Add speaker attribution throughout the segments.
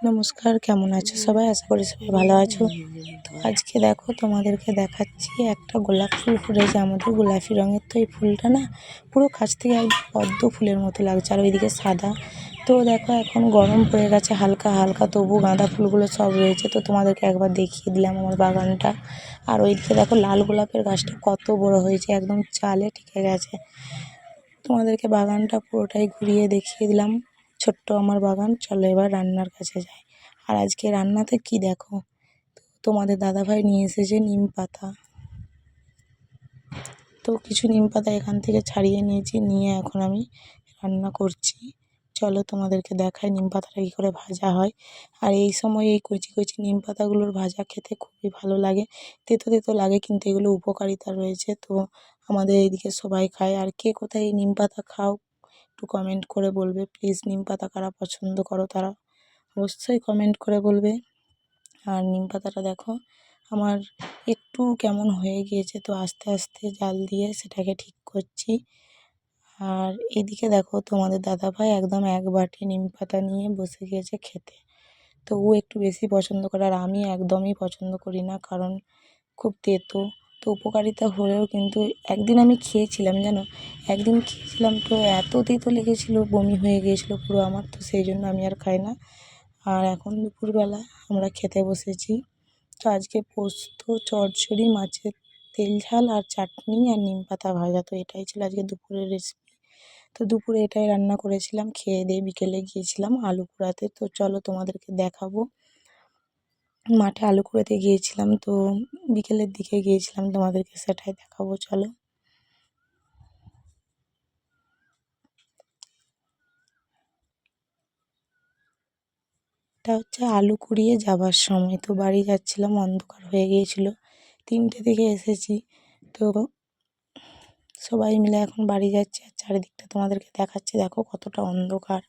Speaker 1: নমস্কার, কেমন আছো সবাই? আশা করি সবাই ভালো আছো। তো আজকে দেখো তোমাদেরকে দেখাচ্ছি একটা গোলাপ ফুল ফুটেছে আমাদের গোলাপি রঙের। তো এই ফুলটা না পুরো কাছ থেকে একদম পদ্ম ফুলের মতো লাগছে, আর ওইদিকে সাদা। তো দেখো এখন গরম পড়ে গেছে হালকা হালকা, তবু গাঁদা ফুলগুলো সব রয়েছে। তো তোমাদেরকে একবার দেখিয়ে দিলাম আমার বাগানটা। আর ওইদিকে দেখো লাল গোলাপের গাছটা কত বড় হয়েছে, একদম চালে টিকে গেছে। তোমাদেরকে বাগানটা পুরোটাই ঘুরিয়ে দেখিয়ে দিলাম, ছোট্ট আমার বাগান। চলো এবার রান্নার কাছে যাই। আর আজকে রান্নাতে কি দেখো, তোমাদের দাদাভাই নিয়ে এসেছে নিম পাতা। তো কিছু নিম পাতা এখান থেকে ছাড়িয়ে নিয়েছি, নিয়ে এখন আমি রান্না করছি। চলো তোমাদেরকে দেখাই নিম পাতাটা কী করে ভাজা হয়। আর এই সময় এই কচি কচি নিম পাতাগুলোর ভাজা খেতে খুবই ভালো লাগে। তেতো তেতো লাগে, কিন্তু এগুলো উপকারিতা রয়েছে। তো আমাদের এইদিকে সবাই খায়। আর কে কোথায় এই নিম পাতা খাও একটু কমেন্ট করে বলবে প্লিজ। নিম পাতা কারা পছন্দ করো তারা অবশ্যই কমেন্ট করে বলবে। আর নিম পাতাটা দেখো আমার একটু কেমন হয়ে গিয়েছে, তো আস্তে আস্তে জাল দিয়ে সেটাকে ঠিক করছি। আর এদিকে দেখো তোমাদের দাদাভাই একদম এক বাটি নিম পাতা নিয়ে বসে গিয়েছে খেতে। তো ও একটু বেশি পছন্দ করে, আর আমি একদমই পছন্দ করি না, কারণ খুব তেতো। তো উপকারিতা হলেও কিন্তু একদিন আমি খেয়েছিলাম জানো, একদিন খেয়েছিলাম তো এত তেতো লেগেছিলো, বমি হয়ে গিয়েছিলো পুরো আমার। তো সেই জন্য আমি আর খাই না। আর এখন দুপুরবেলা আমরা খেতে বসেছি। তো আজকে পোস্ত, চচ্চড়ি, মাছের তেল ঝাল আর চাটনি আর নিম পাতা ভাজা। তো এটাই ছিল আজকে দুপুরের রেসিপি। তো দুপুরে এটাই রান্না করেছিলাম, খেয়ে দিয়ে বিকেলে গিয়েছিলাম আলু কুড়াতে। তো চলো তোমাদেরকে দেখাবো, মাঠে আলু কুড়াতে গিয়েছিলাম। তো বিকেলের দিকে গিয়েছিলাম, তোমাদেরকে সেটাই দেখাবো। চলো। এটা হচ্ছে আলু কুড়িয়ে যাবার সময়। তো বাড়ি যাচ্ছিলাম, অন্ধকার হয়ে গিয়েছিল, 3টে দিকে এসেছি। তো সবাই মিলে এখন বাড়ি যাচ্ছি, আর চারিদিকটা তোমাদেরকে দেখাচ্ছি। দেখো কতটা অন্ধকার।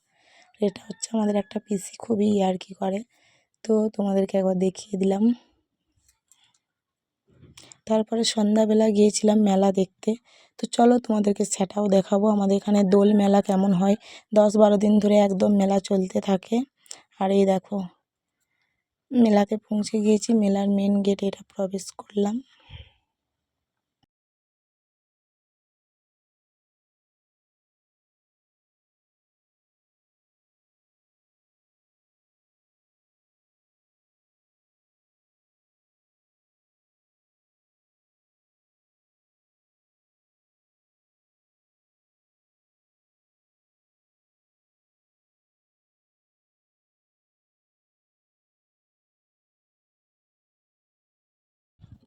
Speaker 1: এটা হচ্ছে আমাদের একটা পিসি, খুবই ইয়ার্কি করে। তো তোমাদেরকে একবার দেখিয়ে দিলাম। তারপরে সন্ধ্যাবেলা গিয়েছিলাম মেলা দেখতে। তো চলো তোমাদেরকে সেটাও দেখাবো, আমাদের এখানে দোল মেলা কেমন হয়। 10-12 দিন ধরে একদম মেলা চলতে থাকে। আর এই দেখো মেলাতে পৌঁছে গিয়েছি, মেলার মেন গেটে এটা প্রবেশ করলাম।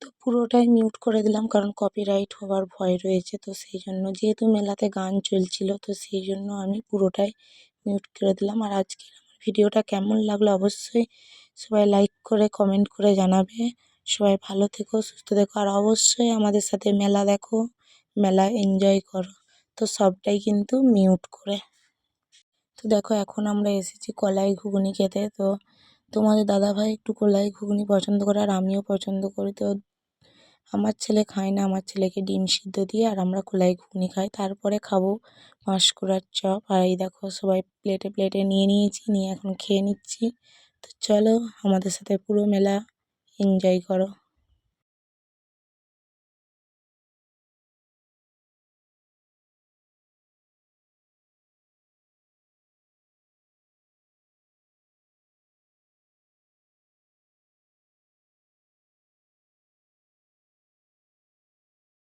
Speaker 1: তো পুরোটাই মিউট করে দিলাম, কারণ কপিরাইট হওয়ার ভয় রয়েছে। তো সেই জন্য, যেহেতু মেলাতে গান চলছিল, তো সেই জন্য আমি পুরোটাই মিউট করে দিলাম। আর আজকের আমার ভিডিওটা কেমন লাগলো অবশ্যই সবাই লাইক করে কমেন্ট করে জানাবে। সবাই ভালো থেকো, সুস্থ থেকো, আর অবশ্যই আমাদের সাথে মেলা দেখো, মেলা এনজয় করো। তো সবটাই কিন্তু মিউট করে। তো দেখো এখন আমরা এসেছি কলাই ঘুগনি খেতে। তো তোমাদের দাদাভাই একটু কলাই ঘুগনি পছন্দ করে, আর আমিও পছন্দ করি। তো আমার ছেলে খায় না, আমার ছেলেকে ডিম সিদ্ধ দিয়ে আর আমরা কলাই ঘুগনি খাই। তারপরে খাবো পাঁশকুড়ার চপ। আর এই দেখো সবাই প্লেটে প্লেটে নিয়ে নিয়েছি, নিয়ে এখন খেয়ে নিচ্ছি। তো চলো আমাদের সাথে পুরো মেলা এনজয় করো।